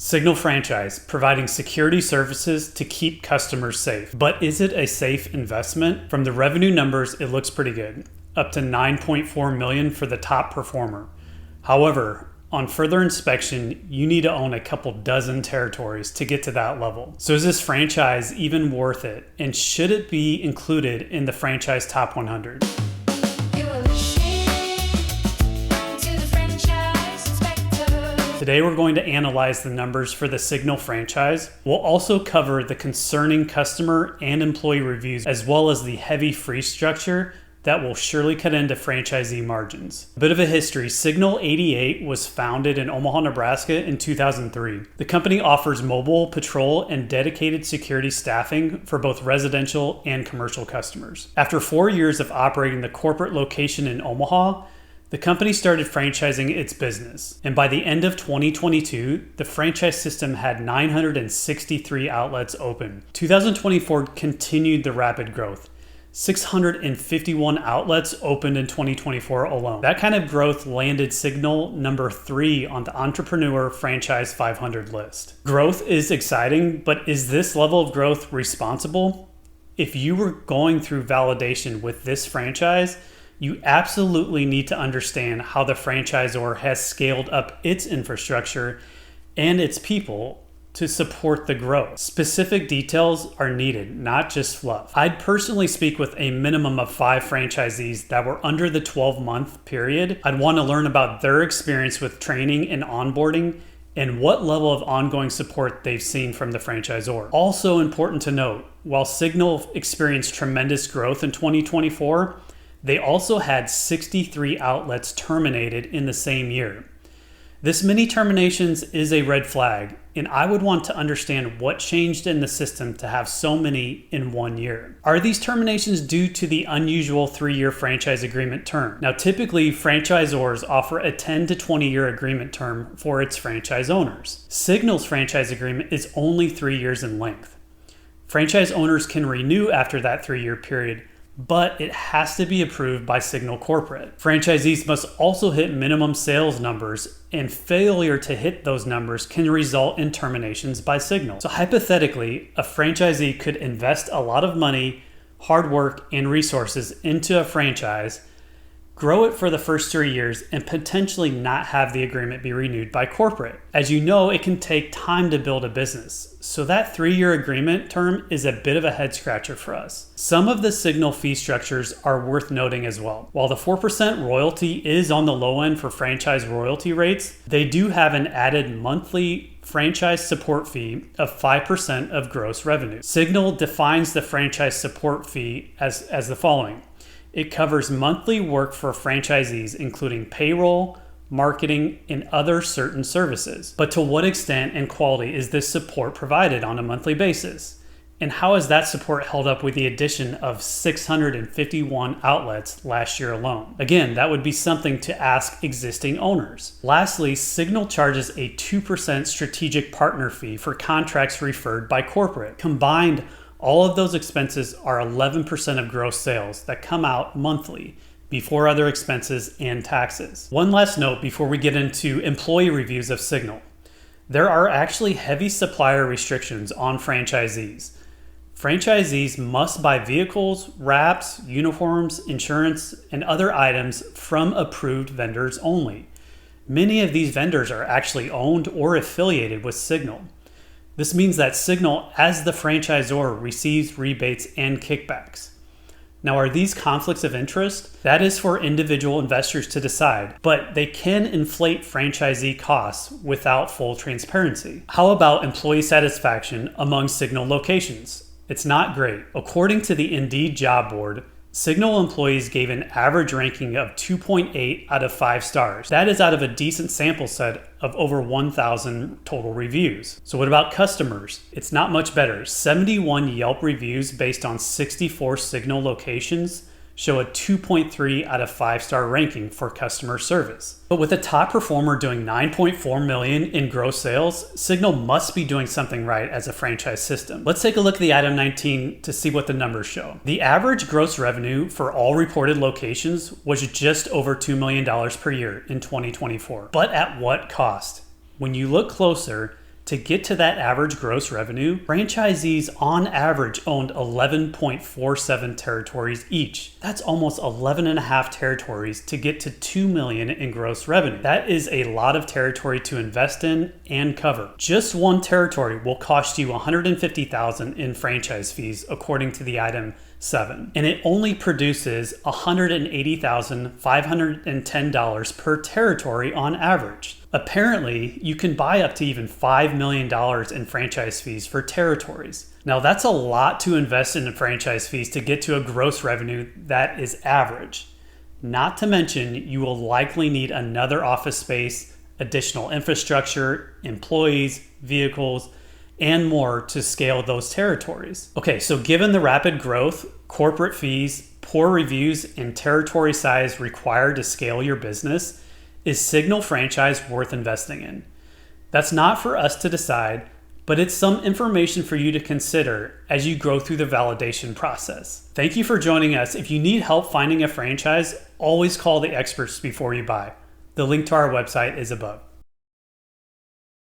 Signal franchise, providing security services to keep customers safe. But is it a safe investment? From the revenue numbers, it looks pretty good, up to $9.4 million for the top performer. However, on further inspection, you need to own a couple dozen territories to get to that level. So is this franchise even worth it? And should it be included in the franchise top 100? Today we're going to analyze the numbers for the Signal franchise. We'll also cover the concerning customer and employee reviews, as well as the heavy fee structure that will surely cut into franchisee margins. A bit of a history, Signal 88 was founded in Omaha, Nebraska in 2003. The company offers mobile patrol and dedicated security staffing for both residential and commercial customers. After 4 years of operating the corporate location in Omaha, the company started franchising its business, and by the end of 2022, the franchise system had 963 outlets open. 2024 continued the rapid growth. 651 outlets opened in 2024 alone. That kind of growth landed Signal number 3 on the Entrepreneur Franchise 500 list. Growth is exciting, but is this level of growth responsible? If you were going through validation with this franchise, you absolutely need to understand how the franchisor has scaled up its infrastructure and its people to support the growth. Specific details are needed, not just fluff. I'd personally speak with a minimum of 5 franchisees that were under the 12-month period. I'd want to learn about their experience with training and onboarding and what level of ongoing support they've seen from the franchisor. Also important to note, while Signal experienced tremendous growth in 2024, they also had 63 outlets terminated in the same year. This many terminations is a red flag, and I would want to understand what changed in the system to have so many in 1 year. Are these terminations due to the unusual 3-year franchise agreement term? Now, typically, franchisors offer a 10 to 20-year agreement term for its franchise owners. Signal's franchise agreement is only 3 years in length. Franchise owners can renew after that 3-year period, but it has to be approved by Signal Corporate. Franchisees must also hit minimum sales numbers, and failure to hit those numbers can result in terminations by Signal. So hypothetically, a franchisee could invest a lot of money, hard work, and resources into a franchise, grow it for the first 3 years, and potentially not have the agreement be renewed by corporate. As you know, it can take time to build a business, so that 3-year agreement term is a bit of a head scratcher for us. Some of the Signal fee structures are worth noting as well. While the 4% royalty is on the low end for franchise royalty rates, they do have an added monthly franchise support fee of 5% of gross revenue. Signal defines the franchise support fee as the following. It covers monthly work for franchisees, including payroll, marketing, and other certain services. But to what extent and quality is this support provided on a monthly basis? And how has that support held up with the addition of 651 outlets last year alone? Again, that would be something to ask existing owners. Lastly, Signal charges a 2% strategic partner fee for contracts referred by corporate. Combined, all of those expenses are 11% of gross sales that come out monthly before other expenses and taxes. One last note before we get into employee reviews of Signal. There are actually heavy supplier restrictions on franchisees. Franchisees must buy vehicles, wraps, uniforms, insurance, and other items from approved vendors only. Many of these vendors are actually owned or affiliated with Signal. This means that Signal, as the franchisor, receives rebates and kickbacks. Now, are these conflicts of interest? That is for individual investors to decide, but they can inflate franchisee costs without full transparency. How about employee satisfaction among Signal locations? It's not great. According to the Indeed job board, Signal employees gave an average ranking of 2.8 out of 5 stars. That is out of a decent sample set of over 1,000 total reviews. So what about customers? It's not much better. 71 Yelp reviews based on 64 Signal locations show a 2.3 out of 5-star ranking for customer service. But with a top performer doing $9.4 million in gross sales, Signal must be doing something right as a franchise system. Let's take a look at the item 19 to see what the numbers show. The average gross revenue for all reported locations was just over $2 million per year in 2024. But at what cost? When you look closer, To get to that average gross revenue, franchisees on average owned 11.47 territories each. That's almost 11 and a half territories to get to $2 million in gross revenue. That is a lot of territory to invest in and cover. Just one territory will cost you $150,000 in franchise fees, according to the item 7, and it only produces $180,510 per territory on average. Apparently, you can buy up to even $5 million in franchise fees for territories. Now, that's a lot to invest in franchise fees to get to a gross revenue that is average. Not to mention, you will likely need another office space, additional infrastructure, employees, vehicles, and more to scale those territories. Okay, so given the rapid growth, corporate fees, poor reviews, and territory size required to scale your business, is Signal franchise worth investing in? That's not for us to decide, but it's some information for you to consider as you go through the validation process. Thank you for joining us. If you need help finding a franchise, always call the experts before you buy. The link to our website is above.